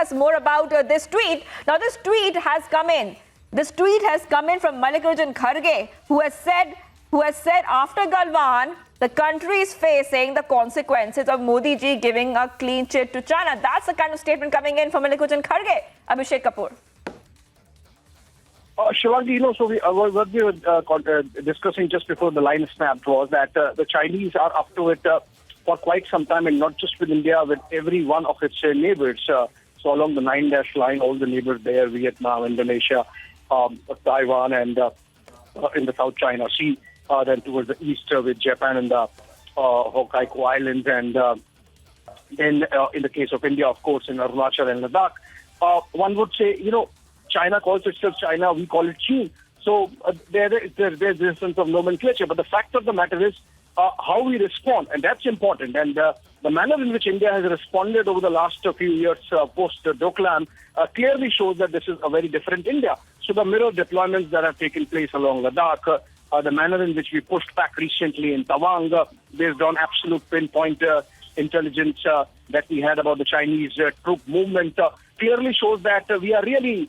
us more about this tweet. Now, this tweet has come in. This tweet has come in from Mallikarjun Kharge, who has said after Galvan, the country is facing the consequences of Modi ji giving a clean chit to China. That's the kind of statement coming in from Mallikarjun Kharge. Abhishek Kapoor. Shivangi, what we were discussing just before the line snapped was that the Chinese are up to it for quite some time, and not just with India, with every one of its neighbors. So along the 9-dash line, all the neighbors there, Vietnam, Indonesia, Taiwan, and in the South China Sea, then towards the east with Japan and the Hokkaido Islands, and then in the case of India, of course, in Arunachal and Ladakh. One would say, China calls itself China, we call it China. So there's this sense of nomenclature. But the fact of the matter is how we respond, and that's important. And the manner in which India has responded over the last few years post-Doklam clearly shows that this is a very different India. So the mirror deployments that have taken place along Ladakh, the manner in which we pushed back recently in Tawang, based on absolute pinpoint intelligence that we had about the Chinese troop movement, clearly shows that we are really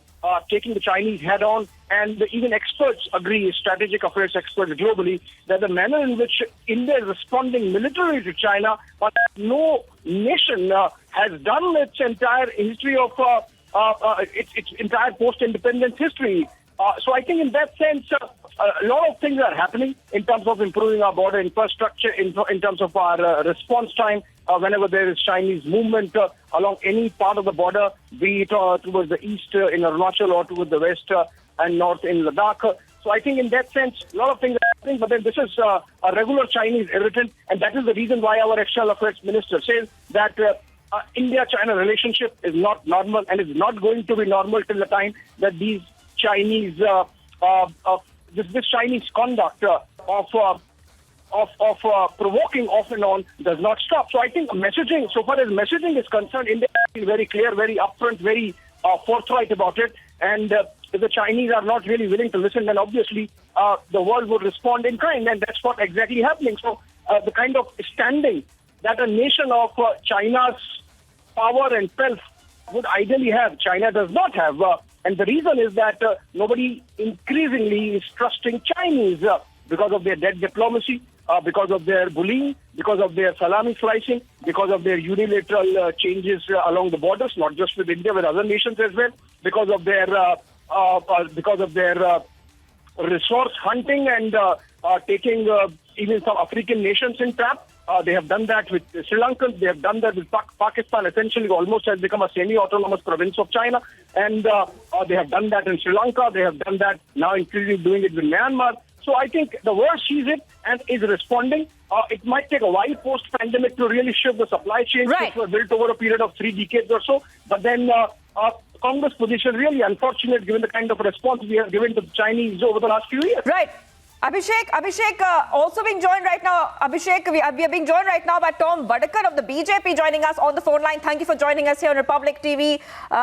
taking the Chinese head on, and even experts agree, strategic affairs experts globally, that the manner in which India is responding militarily to China, but no nation has done its entire history of its entire post-independence history. So I think in that sense, a lot of things are happening in terms of improving our border infrastructure, in terms of our response time whenever there is Chinese movement along any part of the border, be it towards the east in Arunachal or towards the west and north in Ladakh. So I think in that sense, a lot of things are happening, but then this is a regular Chinese irritant, and that is the reason why our External Affairs Minister says that India-China relationship is not normal and is not going to be normal till the time that these Chinese this Chinese conduct of provoking off and on does not stop. So I think messaging, so far as messaging is concerned, India is very clear, very upfront, very forthright about it. And if the Chinese are not really willing to listen, then obviously the world would respond in kind, and that's what exactly happening. So the kind of standing that a nation of China's power and wealth would ideally have, China does not have. And the reason is that nobody increasingly is trusting Chinese because of their dead diplomacy, because of their bullying, because of their salami slicing, because of their unilateral changes along the borders, not just with India, with other nations as well, because of their resource hunting and taking even some African nations in trap. They have done that with Sri Lanka. They have done that with Pakistan. Essentially, almost has become a semi-autonomous province of China. And they have done that in Sri Lanka. They have done that now, including doing it with Myanmar. So I think the world sees it and is responding. It might take a while post-pandemic to really shift the supply chains, which were built over a period of 3 decades or so. But then Congress position really unfortunate given the kind of response we have given to the Chinese over the last few years. Right. Abhishek also being joined right now. Abhishek, we are being joined right now by Tom Vadakar of the BJP joining us on the phone line. Thank you for joining us here on Republic TV.